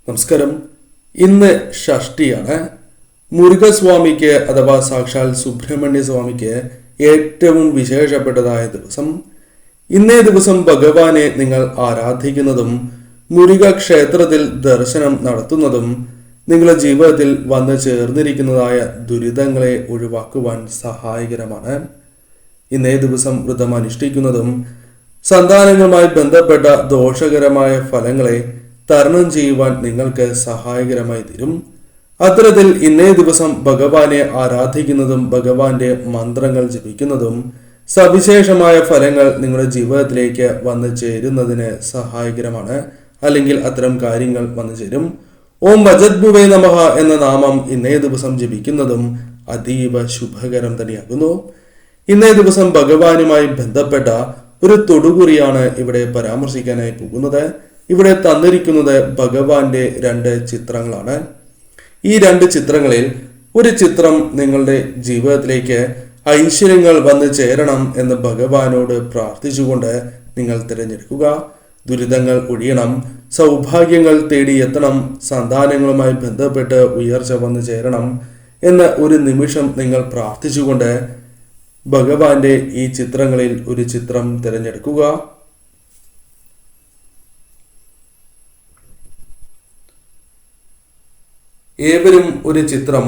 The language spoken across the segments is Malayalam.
നമസ്കാരം. ഇന്ന് ഷഷ്ടിയാണ്. മുരുകസ്വാമിക്ക് അഥവാ സാക്ഷാൽ സുബ്രഹ്മണ്യ സ്വാമിക്ക് ഏറ്റവും വിശേഷപ്പെട്ടതായ ദിവസം. ഇന്നേ ദിവസം ഭഗവാനെ നിങ്ങൾ ആരാധിക്കുന്നതും മുരുക ക്ഷേത്രത്തിൽ ദർശനം നടത്തുന്നതും നിങ്ങളുടെ ജീവിതത്തിൽ വന്നു ചേർന്നിരിക്കുന്നതായ ദുരിതങ്ങളെ ഒഴിവാക്കുവാൻ സഹായകരമാണ്. ഇന്നേ ദിവസം വ്രതം അനുഷ്ഠിക്കുന്നതും സന്താനങ്ങളുമായി ബന്ധപ്പെട്ട ദോഷകരമായ ഫലങ്ങളെ തരണം ചെയ്യുവാൻ നിങ്ങൾക്ക് സഹായകരമായി തീരും. അത്തരത്തിൽ ഇന്നേ ദിവസം ഭഗവാനെ ആരാധിക്കുന്നതും ഭഗവാന്റെ മന്ത്രങ്ങൾ ജപിക്കുന്നതും സവിശേഷമായ ഫലങ്ങൾ നിങ്ങളുടെ ജീവിതത്തിലേക്ക് വന്നു ചേരുന്നതിന് സഹായകരമാണ്. അല്ലെങ്കിൽ അത്തരം കാര്യങ്ങൾ വന്നു ചേരും. ഓം വജദ്ഭുവേ നമഃ എന്ന നാമം ഇന്നേ ദിവസം ജപിക്കുന്നതും അതീവ ശുഭകരം തന്നെയാകുന്നു. ഇന്നേ ദിവസം ഭഗവാനുമായി ബന്ധപ്പെട്ട ഒരു തൊടുകുറിയാണ് ഇവിടെ പരാമർശിക്കാനായി പോകുന്നത്. ഇവിടെ തന്നിരിക്കുന്നത് ഭഗവാന്റെ 2 ചിത്രങ്ങളാണ്. ഈ 2 ചിത്രങ്ങളിൽ ഒരു ചിത്രം നിങ്ങളുടെ ജീവിതത്തിലേക്ക് ഐശ്വര്യങ്ങൾ വന്നു ചേരണം എന്ന് ഭഗവാനോട് പ്രാർത്ഥിച്ചുകൊണ്ട് നിങ്ങൾ തിരഞ്ഞെടുക്കുക. ദുരിതങ്ങൾ ഒഴിയണം, സൗഭാഗ്യങ്ങൾ തേടിയെത്തണം, സന്താനങ്ങളുമായി ബന്ധപ്പെട്ട് ഉയർച്ച വന്നു ചേരണം എന്ന ഒരു നിമിഷം നിങ്ങൾ പ്രാർത്ഥിച്ചുകൊണ്ട് ഭഗവാന്റെ ഈ ചിത്രങ്ങളിൽ ഒരു ചിത്രം തിരഞ്ഞെടുക്കുക. ഏവരും ഒരു ചിത്രം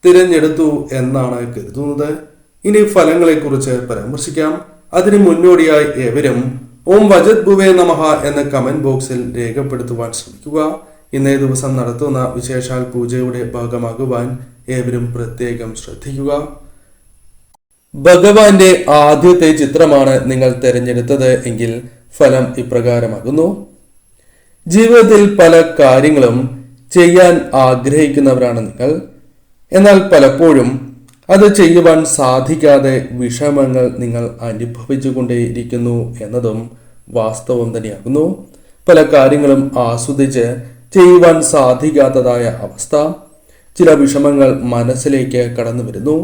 തിരഞ്ഞെടുത്തു എന്നാണ് കരുതുന്നത്. ഇനി ഫലങ്ങളെക്കുറിച്ച് പരാമർശിക്കാം. അതിന് മുന്നോടിയായി ഏവരും ഓം വജദ്ഭുവേ നമഃ എന്ന കമന്റ് ബോക്സിൽ രേഖപ്പെടുത്തുവാൻ ശ്രമിക്കുക. ഇന്നേ ദിവസം നടത്തുന്ന വിശേഷാൽ പൂജയുടെ ഭാഗമാകുവാൻ ഏവരും പ്രത്യേകം ശ്രദ്ധിക്കുക. ഭഗവാന്റെ ആദ്യത്തെ ചിത്രമാണ് നിങ്ങൾ തിരഞ്ഞെടുത്തത് എങ്കിൽ ഫലം ഇപ്രകാരമാകുന്നു. ജീവിതത്തിൽ പല കാര്യങ്ങളും ചെയ്യാൻ ആഗ്രഹിക്കുന്നവരാണ് നിങ്ങൾ. എന്നാൽ പലപ്പോഴും അത് ചെയ്യുവാൻ സാധിക്കാതെ വിഷമങ്ങൾ നിങ്ങൾ അനുഭവിച്ചുകൊണ്ടേയിരിക്കുന്നു എന്നതും വാസ്തവം തന്നെയാകുന്നു. പല കാര്യങ്ങളും ആസ്വദിച്ച് ചെയ്യുവാൻ സാധിക്കാത്തതായ അവസ്ഥ, ചില വിഷമങ്ങൾ മനസ്സിലേക്ക് കടന്നു വരുന്നു.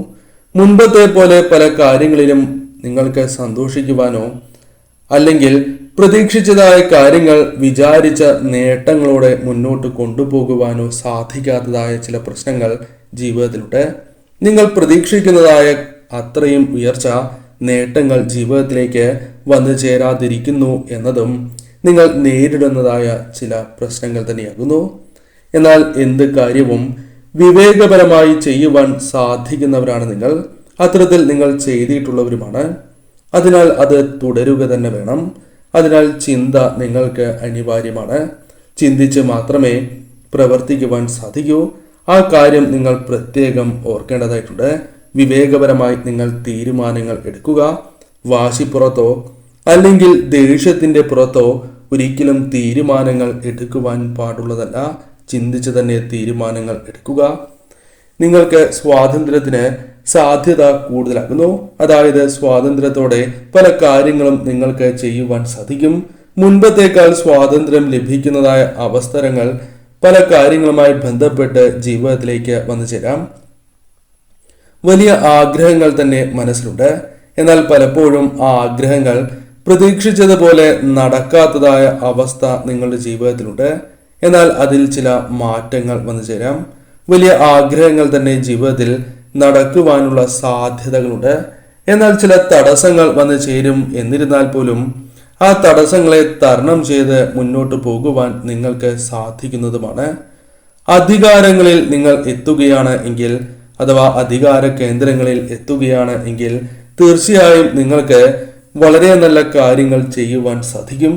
മുൻപത്തെ പോലെ പല കാര്യങ്ങളിലും നിങ്ങൾക്ക് സന്തോഷിക്കുവാനോ അല്ലെങ്കിൽ പ്രതീക്ഷിച്ചതായ കാര്യങ്ങൾ വിചാരിച്ച നേട്ടങ്ങളോടെ മുന്നോട്ട് കൊണ്ടുപോകുവാനോ സാധിക്കാത്തതായ ചില പ്രശ്നങ്ങൾ ജീവിതത്തിലുണ്ട്. നിങ്ങൾ പ്രതീക്ഷിക്കുന്നതായ അത്രയും ഉയർച്ച, നേട്ടങ്ങൾ ജീവിതത്തിലേക്ക് വന്നു ചേരാതിരിക്കുന്നു എന്നതും നിങ്ങൾ നേരിടുന്നതായ ചില പ്രശ്നങ്ങൾ തന്നെയാകുന്നു. എന്നാൽ എന്ത് കാര്യവും വിവേകപരമായി ചെയ്യുവാൻ സാധിക്കുന്നവരാണ് നിങ്ങൾ. അത്തരത്തിൽ നിങ്ങൾ ചെയ്തിട്ടുള്ളവരുമാണ്. അതിനാൽ അത് തുടരുക തന്നെ വേണം. അതിനാൽ ചിന്ത നിങ്ങൾക്ക് അനിവാര്യമാണ്. ചിന്തിച്ച് മാത്രമേ പ്രവർത്തിക്കുവാൻ സാധിക്കൂ. ആ കാര്യം നിങ്ങൾ പ്രത്യേകം ഓർക്കേണ്ടതായിട്ടുണ്ട്. വിവേകപരമായി നിങ്ങൾ തീരുമാനങ്ങൾ എടുക്കുക. വാശിപ്പുറത്തോ അല്ലെങ്കിൽ ദേഷ്യത്തിന്റെ പുറത്തോ ഒരിക്കലും തീരുമാനങ്ങൾ എടുക്കുവാൻ പാടുള്ളതല്ല. ചിന്തിച്ച് തന്നെ തീരുമാനങ്ങൾ എടുക്കുക. നിങ്ങൾക്ക് സ്വാതന്ത്ര്യത്തിന് സാധ്യത കൂടുതലാകുന്നു. അതായത് സ്വാതന്ത്ര്യത്തോടെ പല കാര്യങ്ങളും നിങ്ങൾക്ക് ചെയ്യുവാൻ സാധിക്കും. മുൻപത്തേക്കാൾ സ്വാതന്ത്ര്യം ലഭിക്കുന്നതായ അവസരങ്ങൾ പല കാര്യങ്ങളുമായി ബന്ധപ്പെട്ട് ജീവിതത്തിലേക്ക് വന്നു ചേരാം. വലിയ ആഗ്രഹങ്ങൾ തന്നെ മനസ്സിലുണ്ട്. എന്നാൽ പലപ്പോഴും ആ ആഗ്രഹങ്ങൾ പ്രതീക്ഷിച്ചതുപോലെ നടക്കാത്തതായ അവസ്ഥ നിങ്ങളുടെ ജീവിതത്തിലുണ്ട്. എന്നാൽ അതിൽ ചില മാറ്റങ്ങൾ വന്നു ചേരാം. വലിയ ആഗ്രഹങ്ങൾ തന്നെ ജീവിതത്തിൽ നടക്കുവാനുള്ള സാധ്യതകളുണ്ട്. എന്നാൽ ചില തടസ്സങ്ങൾ വന്നു ചേരും. എന്നിരുന്നാൽ പോലും ആ തടസ്സങ്ങളെ തരണം ചെയ്ത് മുന്നോട്ട് പോകുവാൻ നിങ്ങൾക്ക് സാധിക്കുന്നതുമാണ്. അധികാരങ്ങളിൽ നിങ്ങൾ എത്തുകയാണ് എങ്കിൽ അഥവാ അധികാര കേന്ദ്രങ്ങളിൽ എത്തുകയാണ് എങ്കിൽ തീർച്ചയായും നിങ്ങൾക്ക് വളരെ നല്ല കാര്യങ്ങൾ ചെയ്യുവാൻ സാധിക്കും.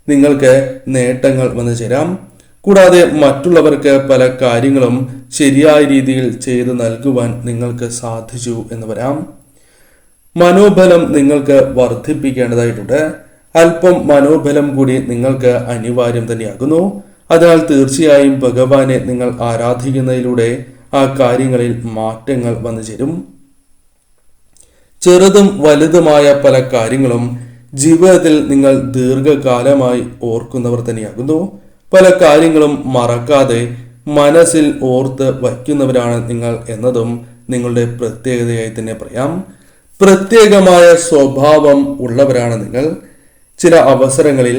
നിങ്ങൾക്ക് നേട്ടങ്ങൾ വന്നു ചേരാം. കൂടാതെ മറ്റുള്ളവർക്ക് പല കാര്യങ്ങളും ശരിയായ രീതിയിൽ ചെയ്ത് നൽകുവാൻ നിങ്ങൾക്ക് സാധിച്ചു എന്ന് വരാം. മനോബലം നിങ്ങൾക്ക് വർദ്ധിപ്പിക്കേണ്ടതായിട്ടുണ്ട്. അല്പം മനോബലം കൂടി നിങ്ങൾക്ക് അനിവാര്യം തന്നെയാകുന്നു. അതിനാൽ തീർച്ചയായും ഭഗവാനെ നിങ്ങൾ ആരാധിക്കുന്നതിലൂടെ ആ കാര്യങ്ങളിൽ മാറ്റങ്ങൾ വന്നു ചേരും. ചെറുതും വലുതുമായ പല കാര്യങ്ങളും ജീവിതത്തിൽ നിങ്ങൾ ദീർഘകാലമായി ഓർക്കുന്നവർ തന്നെയാകുന്നു. പല കാര്യങ്ങളും മറക്കാതെ മനസ്സിൽ ഓർത്ത് വയ്ക്കുന്നവരാണ് നിങ്ങൾ എന്നതും നിങ്ങളുടെ പ്രത്യേകതയായി തന്നെ പറയാം. പ്രത്യേകമായ സ്വഭാവം ഉള്ളവരാണ് നിങ്ങൾ. ചില അവസരങ്ങളിൽ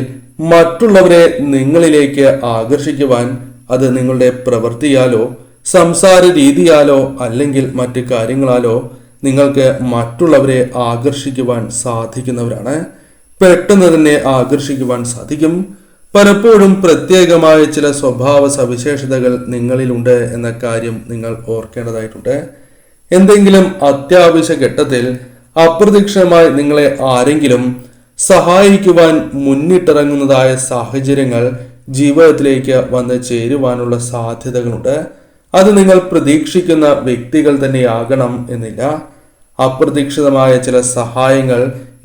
മറ്റുള്ളവരെ നിങ്ങളിലേക്ക് ആകർഷിക്കുവാൻ അത് നിങ്ങളുടെ പ്രവൃത്തിയാലോ സംസാര രീതിയാലോ അല്ലെങ്കിൽ മറ്റു കാര്യങ്ങളാലോ നിങ്ങൾക്ക് മറ്റുള്ളവരെ ആകർഷിക്കുവാൻ സാധിക്കുന്നവരാണ്. പെട്ടെന്ന് തന്നെ ആകർഷിക്കുവാൻ സാധിക്കും. പലപ്പോഴും പ്രത്യേകമായ ചില സ്വഭാവ സവിശേഷതകൾ നിങ്ങളിലുണ്ട് എന്ന കാര്യം നിങ്ങൾ ഓർക്കേണ്ടതായിട്ടുണ്ട്. എന്തെങ്കിലും അത്യാവശ്യ ഘട്ടത്തിൽ അപ്രതീക്ഷിതമായി നിങ്ങളെ ആരെങ്കിലും സഹായിക്കുവാൻ മുന്നിട്ടിറങ്ങുന്നതായ സാഹചര്യങ്ങൾ ജീവിതത്തിലേക്ക് വന്ന് ചേരുവാനുള്ള സാധ്യതകളുണ്ട്. അത് നിങ്ങൾ പ്രതീക്ഷിക്കുന്ന വ്യക്തികൾ തന്നെയാകണം എന്നില്ല. അപ്രതീക്ഷിതമായ ചില സഹായങ്ങൾ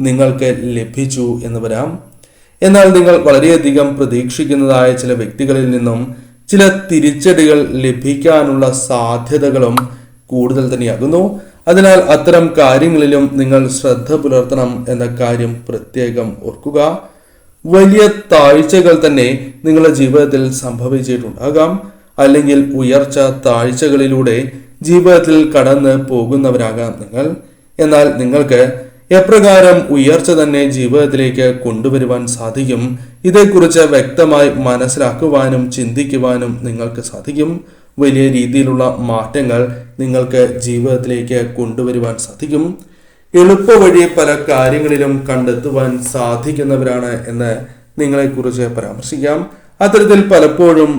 നിങ്ങൾക്ക് ലഭിച്ചു എന്ന് വരാം. എന്നാൽ നിങ്ങൾ വളരെയധികം പ്രതീക്ഷിക്കുന്നതായ ചില വ്യക്തികളിൽ നിന്നും ചില തിരിച്ചടികൾ ലഭിക്കാനുള്ള സാധ്യതകളും കൂടുതൽ തന്നെയാകുന്നു. അതിനാൽ അത്തരം കാര്യങ്ങളിലും നിങ്ങൾ ശ്രദ്ധ പുലർത്തണം എന്ന കാര്യം പ്രത്യേകം ഓർക്കുക. വലിയ താഴ്ചകൾ തന്നെ നിങ്ങളുടെ ജീവിതത്തിൽ സംഭവിച്ചിട്ടുണ്ടാകാം. അല്ലെങ്കിൽ ഉയർച്ച താഴ്ചകളിലൂടെ ജീവിതത്തിൽ കടന്ന് പോകുന്നവരാകാം നിങ്ങൾ. എന്നാൽ നിങ്ങൾക്ക് എപ്രകാരം ഉയർച്ച തന്നെ ജീവിതത്തിലേക്ക് കൊണ്ടുവരുവാൻ സാധിക്കും, ഇതേക്കുറിച്ച് വ്യക്തമായി മനസ്സിലാക്കുവാനും ചിന്തിക്കുവാനും നിങ്ങൾക്ക് സാധിക്കും. വലിയ രീതിയിലുള്ള മാറ്റങ്ങൾ നിങ്ങൾക്ക് ജീവിതത്തിലേക്ക് കൊണ്ടുവരുവാൻ സാധിക്കും. എളുപ്പ വഴി പല കാര്യങ്ങളിലും കണ്ടെത്തുവാൻ സാധിക്കുന്നവരാണ് എന്ന് നിങ്ങളെക്കുറിച്ച് പരാമർശിക്കാം. അത്തരത്തിൽ പലപ്പോഴും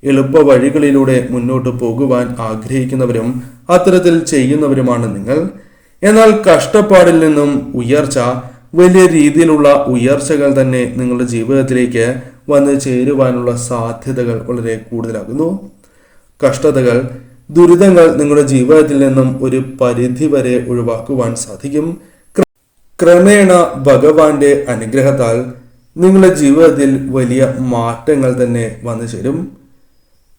എളുപ്പ വഴികളിലൂടെ മുന്നോട്ട് പോകുവാൻ ആഗ്രഹിക്കുന്നവരും അത്തരത്തിൽ ചെയ്യുന്നവരുമാണ് നിങ്ങൾ. എന്നാൽ കഷ്ടപ്പാടിൽ നിന്നും ഉയർച്ച, വലിയ രീതിയിലുള്ള ഉയർച്ചകൾ തന്നെ നിങ്ങളുടെ ജീവിതത്തിലേക്ക് വന്ന് ചേരുവാനുള്ള സാധ്യതകൾ വളരെ കൂടുതലാകുന്നു. കഷ്ടതകൾ, ദുരിതങ്ങൾ നിങ്ങളുടെ ജീവിതത്തിൽ നിന്നും ഒരു പരിധി വരെ ഒഴിവാക്കുവാൻ സാധിക്കും. ക്രമേണ ഭഗവാന്റെ അനുഗ്രഹത്താൽ നിങ്ങളുടെ ജീവിതത്തിൽ വലിയ മാറ്റങ്ങൾ തന്നെ വന്നു ചേരും.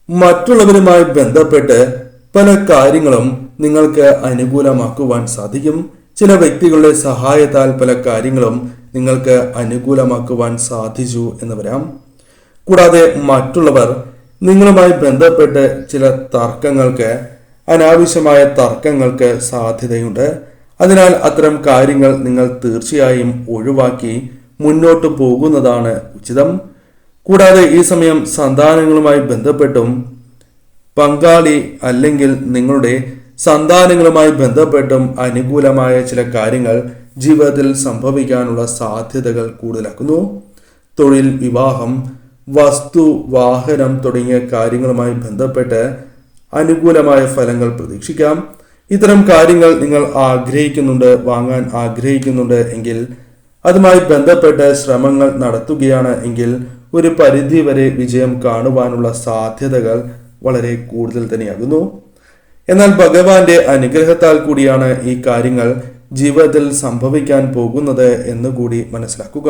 മറ്റുള്ളവരുമായി ബന്ധപ്പെട്ട് പല കാര്യങ്ങളും നിങ്ങൾക്ക് അനുകൂലമാക്കുവാൻ സാധിക്കും. ചില വ്യക്തികളുടെ സഹായത്താൽ പല കാര്യങ്ങളും നിങ്ങൾക്ക് അനുകൂലമാക്കുവാൻ സാധിച്ചു എന്ന് വരാം. കൂടാതെ മറ്റുള്ളവർ നിങ്ങളുമായി ബന്ധപ്പെട്ട് ചില തർക്കങ്ങൾക്ക്, അനാവശ്യമായ തർക്കങ്ങൾക്ക് സാധ്യതയുണ്ട്. അതിനാൽ അത്തരം കാര്യങ്ങൾ നിങ്ങൾ തീർച്ചയായും ഒഴിവാക്കി മുന്നോട്ട് പോകുന്നതാണ് ഉചിതം. കൂടാതെ ഈ സമയം സന്താനങ്ങളുമായി ബന്ധപ്പെട്ടും പങ്കാളി അല്ലെങ്കിൽ നിങ്ങളുടെ സന്താനങ്ങളുമായി ബന്ധപ്പെട്ടും അനുകൂലമായ ചില കാര്യങ്ങൾ ജീവിതത്തിൽ സംഭവിക്കാനുള്ള സാധ്യതകൾ കൂടുതലാക്കുന്നു. തൊഴിൽ, വിവാഹം, വസ്തു, വാഹനം തുടങ്ങിയ കാര്യങ്ങളുമായി ബന്ധപ്പെട്ട് അനുകൂലമായ ഫലങ്ങൾ പ്രതീക്ഷിക്കാം. ഇത്തരം കാര്യങ്ങൾ നിങ്ങൾ ആഗ്രഹിക്കുന്നുണ്ട്, വാങ്ങാൻ ആഗ്രഹിക്കുന്നുണ്ട് എങ്കിൽ, അതുമായി ബന്ധപ്പെട്ട് ശ്രമങ്ങൾ നടത്തുകയാണ് എങ്കിൽ ഒരു പരിധി വരെ വിജയം കാണുവാനുള്ള സാധ്യതകൾ വളരെ കൂടുതൽ തന്നെയാകുന്നു. എന്നാൽ ഭഗവാന്റെ അനുഗ്രഹത്താൽ കൂടിയാണ് ഈ കാര്യങ്ങൾ ജീവിതത്തിൽ സംഭവിക്കാൻ പോകുന്നത് എന്നുകൂടി മനസ്സിലാക്കുക.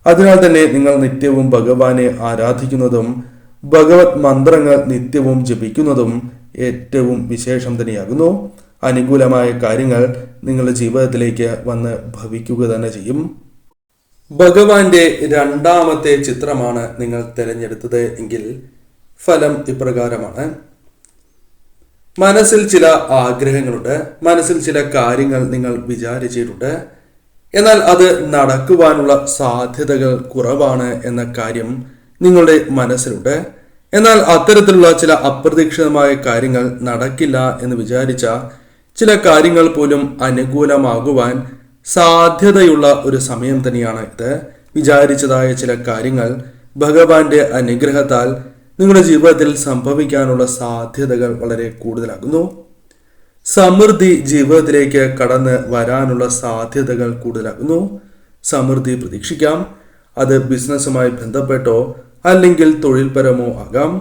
അതിനാൽ തന്നെ നിങ്ങൾ നിത്യവും ഭഗവാനെ ആരാധിക്കുന്നതും ഭഗവത് മന്ത്രങ്ങൾ നിത്യവും ജപിക്കുന്നതും ഏറ്റവും വിശേഷം തന്നെയാകുന്നു. അനുകൂലമായ കാര്യങ്ങൾ നിങ്ങളുടെ ജീവിതത്തിലേക്ക് വന്ന് ഭവിക്കുക തന്നെ ചെയ്യും. ഭഗവാന്റെ രണ്ടാമത്തെ ചിത്രമാണ് നിങ്ങൾ തിരഞ്ഞെടുത്തത് എങ്കിൽ ഫലം ഇപ്രകാരമാണ്. മനസ്സിൽ ചില ആഗ്രഹങ്ങളുണ്ട്, മനസ്സിൽ ചില കാര്യങ്ങൾ നിങ്ങൾ വിചാരിച്ചിട്ടുണ്ട്. എന്നാൽ അത് നടക്കുവാനുള്ള സാധ്യതകൾ കുറവാണ് എന്ന കാര്യം നിങ്ങളുടെ മനസ്സിലുണ്ട്. എന്നാൽ അത്തരത്തിലുള്ള ചില അപ്രതീക്ഷിതമായ കാര്യങ്ങൾ നടക്കില്ല എന്ന് വിചാരിച്ച ചില കാര്യങ്ങൾ പോലും അനുകൂലമാകുവാൻ സാധ്യതയുള്ള ഒരു സമയം തന്നെയാണ് ഇത്. വിചാരിച്ചതായ ചില കാര്യങ്ങൾ ഭഗവാന്റെ അനുഗ്രഹത്താൽ നിങ്ങളുടെ ജീവിതത്തിൽ സംഭവിക്കാനുള്ള സാധ്യതകൾ വളരെ കൂടുതലാകുന്നു. സമൃദ്ധി ജീവിതത്തിലേക്ക് കടന്ന് വരാനുള്ള സാധ്യതകൾ കൂടുതലാകുന്നു. സമൃദ്ധി പ്രതീക്ഷിക്കാം. അത് ബിസിനസ്സുമായി ബന്ധപ്പെട്ടോ അല്ലെങ്കിൽ തൊഴിൽപരമോ ആകാം.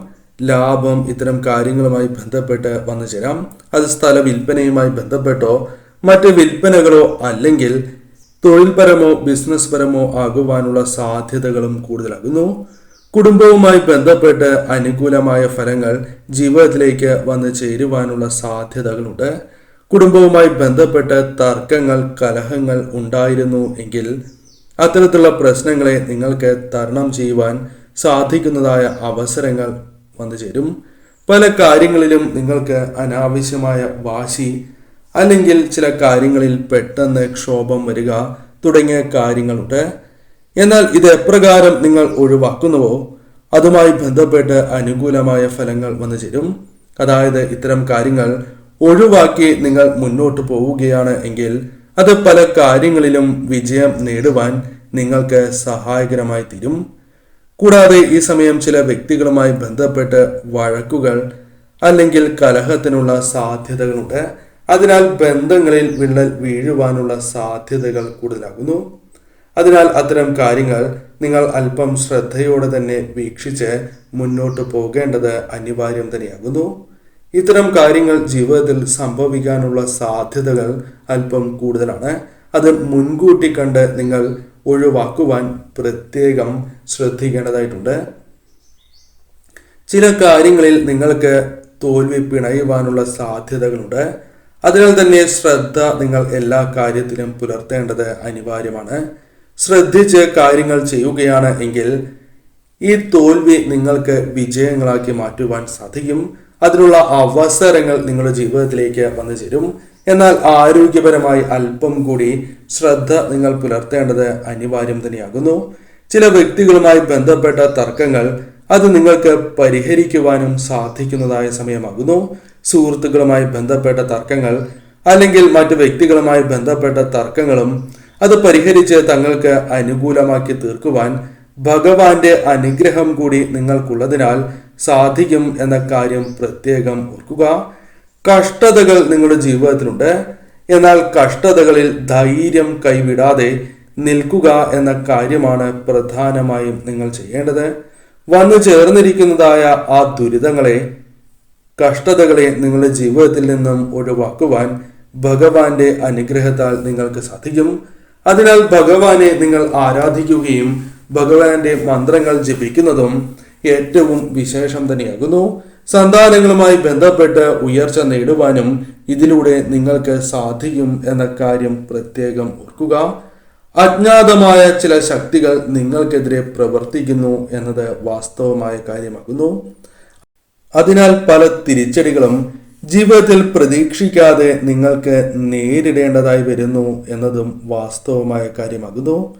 ലാഭം ഇത്തരം കാര്യങ്ങളുമായി ബന്ധപ്പെട്ട് വന്നു ചേരാം. അത് സ്ഥല വിൽപ്പനയുമായി ബന്ധപ്പെട്ടോ മറ്റ് വിൽപ്പനകളോ അല്ലെങ്കിൽ തൊഴിൽപരമോ ബിസിനസ് പരമോ ആകുവാനുള്ള സാധ്യതകളും കൂടുതലാകുന്നു. കുടുംബവുമായി ബന്ധപ്പെട്ട് അനുകൂലമായ ഫലങ്ങൾ ജീവിതത്തിലേക്ക് വന്നു ചേരുവാനുള്ള സാധ്യതകളുണ്ട്. കുടുംബവുമായി ബന്ധപ്പെട്ട് തർക്കങ്ങൾ, കലഹങ്ങൾ ഉണ്ടായിരുന്നു എങ്കിൽ അത്തരത്തിലുള്ള പ്രശ്നങ്ങളെ നിങ്ങൾക്ക് തരണം ചെയ്യുവാൻ സാധിക്കുന്നതായ അവസരങ്ങൾ വന്നു ചേരും. പല കാര്യങ്ങളിലും നിങ്ങൾക്ക് അനാവശ്യമായ വാശി അല്ലെങ്കിൽ ചില കാര്യങ്ങളിൽ പെട്ടെന്ന് ക്ഷോഭം വരിക തുടങ്ങിയ കാര്യങ്ങളുണ്ട്. എന്നാൽ ഇത് എപ്രകാരം നിങ്ങൾ ഒഴിവാക്കുന്നുവോ അതുമായി ബന്ധപ്പെട്ട് അനുകൂലമായ ഫലങ്ങൾ വന്നു ചേരും. അതായത് ഇത്തരം കാര്യങ്ങൾ ഒഴിവാക്കി നിങ്ങൾ മുന്നോട്ട് പോവുകയാണ് എങ്കിൽ അത് പല കാര്യങ്ങളിലും വിജയം നേടുവാൻ നിങ്ങൾക്ക് സഹായകരമായി തീരും. കൂടാതെ ഈ സമയം ചില വ്യക്തികളുമായി ബന്ധപ്പെട്ട് വഴക്കുകൾ അല്ലെങ്കിൽ കലഹത്തിനുള്ള സാധ്യതകളുണ്ട്. അതിനാൽ ബന്ധങ്ങളിൽ വിള്ളൽ വീഴുവാനുള്ള സാധ്യതകൾ കൂടുതലാകുന്നു. അതിനാൽ അത്തരം കാര്യങ്ങൾ നിങ്ങൾ അല്പം ശ്രദ്ധയോടെ തന്നെ വീക്ഷിച്ച് മുന്നോട്ട് പോകേണ്ടത് അനിവാര്യം തന്നെയാകുന്നു. ഇത്തരം കാര്യങ്ങൾ ജീവിതത്തിൽ സംഭവിക്കാനുള്ള സാധ്യതകൾ അല്പം കൂടുതലാണ്. അത് മുൻകൂട്ടി കണ്ട് നിങ്ങൾ ഒഴിവാക്കുവാൻ പ്രത്യേകം ശ്രദ്ധിക്കേണ്ടതായിട്ടുണ്ട്. ചില കാര്യങ്ങളിൽ നിങ്ങൾക്ക് തോൽവി പിണയുവാനുള്ള സാധ്യതകളുണ്ട്. അതിനാൽ തന്നെ ശ്രദ്ധ നിങ്ങൾ എല്ലാ കാര്യത്തിലും പുലർത്തേണ്ടത് അനിവാര്യമാണ്. ശ്രദ്ധിച്ച് കാര്യങ്ങൾ ചെയ്യുകയാണ് എങ്കിൽ ഈ തോൽവി നിങ്ങൾക്ക് വിജയങ്ങളാക്കി മാറ്റുവാൻ സാധിക്കും. അതിനുള്ള അവസരങ്ങൾ നിങ്ങളുടെ ജീവിതത്തിലേക്ക് വന്നു ചേരും. എന്നാൽ ആരോഗ്യപരമായി അല്പം കൂടി ശ്രദ്ധ നിങ്ങൾ പുലർത്തേണ്ടത് അനിവാര്യം തന്നെയാകുന്നു. ചില വ്യക്തികളുമായി ബന്ധപ്പെട്ട തർക്കങ്ങൾ അത് നിങ്ങൾക്ക് പരിഹരിക്കുവാനും സാധിക്കുന്നതായ സമയമാകുന്നു. സുഹൃത്തുക്കളുമായി ബന്ധപ്പെട്ട തർക്കങ്ങൾ അല്ലെങ്കിൽ മറ്റു വ്യക്തികളുമായി ബന്ധപ്പെട്ട തർക്കങ്ങളും അത് പരിഹരിച്ച് തങ്ങൾക്ക് അനുകൂലമാക്കി തീർക്കുവാൻ ഭഗവാന്റെ അനുഗ്രഹം കൂടി നിങ്ങൾക്കുള്ളതിനാൽ സാധിക്കും എന്ന കാര്യം പ്രത്യേകം ഓർക്കുക. കഷ്ടതകൾ നിങ്ങളുടെ ജീവിതത്തിലുണ്ട്. എന്നാൽ കഷ്ടതകളിൽ ധൈര്യം കൈവിടാതെ നിൽക്കുക എന്ന കാര്യമാണ് പ്രധാനമായും നിങ്ങൾ ചെയ്യേണ്ടത്. വന്നു ചേർന്നിരിക്കുന്നതായ ആ ദുരിതങ്ങളെ, കഷ്ടതകളെ നിങ്ങളുടെ ജീവിതത്തിൽ നിന്നും ഒഴിവാക്കുവാൻ ഭഗവാന്റെ അനുഗ്രഹത്താൽ നിങ്ങൾക്ക് സാധിക്കും. അതിനാൽ ഭഗവാനെ നിങ്ങൾ ആരാധിക്കുകയും ഭഗവാന്റെ മന്ത്രങ്ങൾ ജപിക്കുന്നതും ഏറ്റവും വിശേഷം തന്നെയാകുന്നു. സന്താനങ്ങളുമായി ബന്ധപ്പെട്ട് ഉയർച്ച നേടുവാനും ഇതിലൂടെ നിങ്ങൾക്ക് സാധിക്കും എന്ന കാര്യം പ്രത്യേകം ഓർക്കുക. അജ്ഞാതമായ ചില ശക്തികൾ നിങ്ങൾക്കെതിരെ പ്രവർത്തിക്കുന്നു എന്നത് വാസ്തവമായ കാര്യമാകുന്നു. അതിനാൽ പല തിരിച്ചടികളും ജീവിതത്തിൽ പ്രതീക്ഷിക്കാതെ നിങ്ങൾക്ക് നേരിടേണ്ടതായി വരുന്നു എന്നതും വാസ്തവമായ കാര്യമാകുന്നു.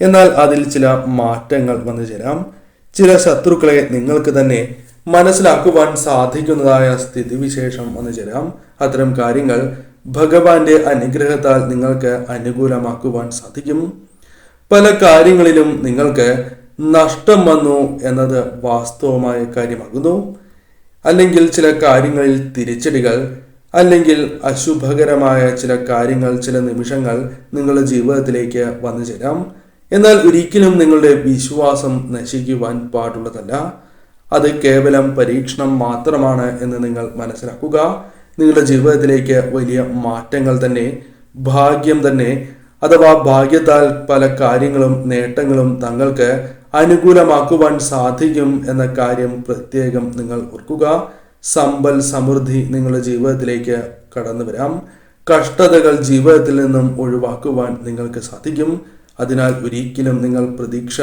എന്നാൽ അതിൽ ചില മാറ്റങ്ങൾ വന്നു ചേരാം. ചില ശത്രുക്കളെ നിങ്ങൾക്ക് തന്നെ മനസ്സിലാക്കുവാൻ സാധിക്കുന്നതായ സ്ഥിതിവിശേഷം വന്നു ചേരാം. അത്തരം കാര്യങ്ങൾ ഭഗവാന്റെ അനുഗ്രഹത്താൽ നിങ്ങൾക്ക് അനുകൂലമാക്കുവാൻ സാധിക്കും. പല കാര്യങ്ങളിലും നിങ്ങൾക്ക് നഷ്ടം വന്നു എന്നത് വാസ്തവമായ കാര്യമാകുന്നു. അല്ലെങ്കിൽ ചില കാര്യങ്ങളിൽ തിരിച്ചടികൾ അല്ലെങ്കിൽ അശുഭകരമായ ചില കാര്യങ്ങൾ, ചില നിമിഷങ്ങൾ നിങ്ങളുടെ ജീവിതത്തിലേക്ക് വന്നു ചേരാം. എന്നാൽ ഒരിക്കലും നിങ്ങളുടെ വിശ്വാസം നശിക്കുവാൻ പാടുള്ളതല്ല. അത് കേവലം പരീക്ഷണം മാത്രമാണ് എന്ന് നിങ്ങൾ മനസ്സിലാക്കുക. നിങ്ങളുടെ ജീവിതത്തിലേക്ക് വലിയ മാറ്റങ്ങൾ തന്നെ, ഭാഗ്യം തന്നെ അഥവാ ഭാഗ്യത്താൽ പല കാര്യങ്ങളും നേട്ടങ്ങളും തങ്ങൾക്ക് അനുകൂലമാക്കുവാൻ സാധിക്കും എന്ന കാര്യം പ്രത്യേകം നിങ്ങൾ ഓർക്കുക. സമ്പൽ സമൃദ്ധി നിങ്ങളുടെ ജീവിതത്തിലേക്ക് കടന്നു വരാം. കഷ്ടതകൾ ജീവിതത്തിൽ നിന്നും ഒഴിവാക്കുവാൻ നിങ്ങൾക്ക് സാധിക്കും. അതിനാൽ ഒരിക്കലും നിങ്ങൾ പ്രതീക്ഷ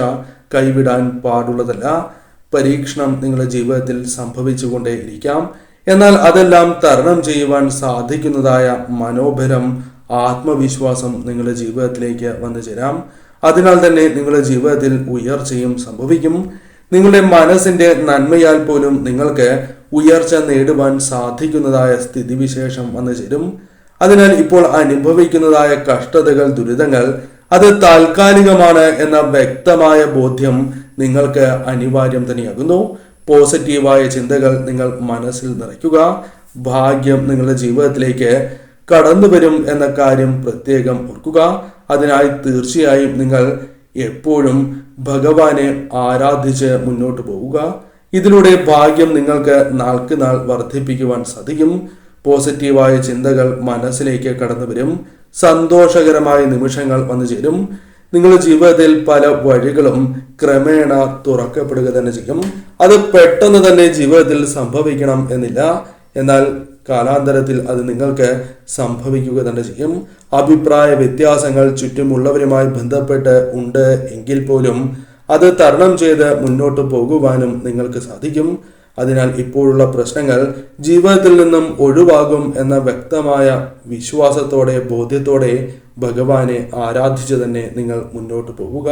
കൈവിടാൻ പാടുള്ളതല്ല. പരീക്ഷണം നിങ്ങളുടെ ജീവിതത്തിൽ സംഭവിച്ചുകൊണ്ടേ ഇരിക്കാം. എന്നാൽ അതെല്ലാം തരണം ചെയ്യുവാൻ സാധിക്കുന്നതായ മനോബലം, ആത്മവിശ്വാസം നിങ്ങളുടെ ജീവിതത്തിലേക്ക് വന്നു ചേരാം. അതിനാൽ തന്നെ നിങ്ങളുടെ ജീവിതത്തിൽ ഉയർച്ചയും സംഭവിക്കും. നിങ്ങളുടെ മനസ്സിന്റെ നന്മയാൽ പോലും നിങ്ങൾക്ക് ഉയർച്ച നേടുവാൻ സാധിക്കുന്നതായ സ്ഥിതിവിശേഷം വന്നു ചേരും. അതിനാൽ ഇപ്പോൾ അനുഭവിക്കുന്നതായ കഷ്ടതകൾ, ദുരിതങ്ങൾ അത് താൽക്കാലികമാണ് എന്ന വ്യക്തമായ ബോധ്യം നിങ്ങൾക്ക് അനിവാര്യം തന്നെയാകുന്നു. പോസിറ്റീവായ ചിന്തകൾ നിങ്ങൾ മനസ്സിൽ നിറയ്ക്കുക. ഭാഗ്യം നിങ്ങളുടെ ജീവിതത്തിലേക്ക് കടന്നു വരും എന്ന കാര്യം പ്രത്യേകം ഓർക്കുക. അതിനായി തീർച്ചയായും നിങ്ങൾ എപ്പോഴും ഭഗവാനെ ആരാധിച്ച് മുന്നോട്ട് പോവുക. ഇതിലൂടെ ഭാഗ്യം നിങ്ങൾക്ക് നാൾക്ക് നാൾ വർദ്ധിപ്പിക്കുവാൻ സാധിക്കും. പോസിറ്റീവായ ചിന്തകൾ മനസ്സിലേക്ക് കടന്നു വരും. സന്തോഷകരമായ നിമിഷങ്ങൾ വന്നു ചേരും. നിങ്ങളുടെ ജീവിതത്തിൽ പല വഴികളും ക്രമേണ തുറക്കപ്പെടുക തന്നെ ചെയ്യും. അത് പെട്ടെന്ന് തന്നെ ജീവിതത്തിൽ സംഭവിക്കണം എന്നില്ല. എന്നാൽ കാലാന്തരത്തിൽ അത് നിങ്ങൾക്ക് സംഭവിക്കുക തന്നെ ചെയ്യും. അഭിപ്രായ വ്യത്യാസങ്ങൾ ചുറ്റുമുള്ളവരുമായി ബന്ധപ്പെട്ട് ഉണ്ട് എങ്കിൽ പോലും അത് തരണം ചെയ്ത് മുന്നോട്ട് പോകുവാനും നിങ്ങൾക്ക് സാധിക്കും. അതിനാൽ ഇപ്പോഴുള്ള പ്രശ്നങ്ങൾ ജീവിതത്തിൽ നിന്നും ഒഴിവാകും എന്ന വ്യക്തമായ വിശ്വാസത്തോടെ, ബോധ്യത്തോടെ ഭഗവാനെ ആരാധിച്ച് തന്നെ നിങ്ങൾ മുന്നോട്ട് പോവുക.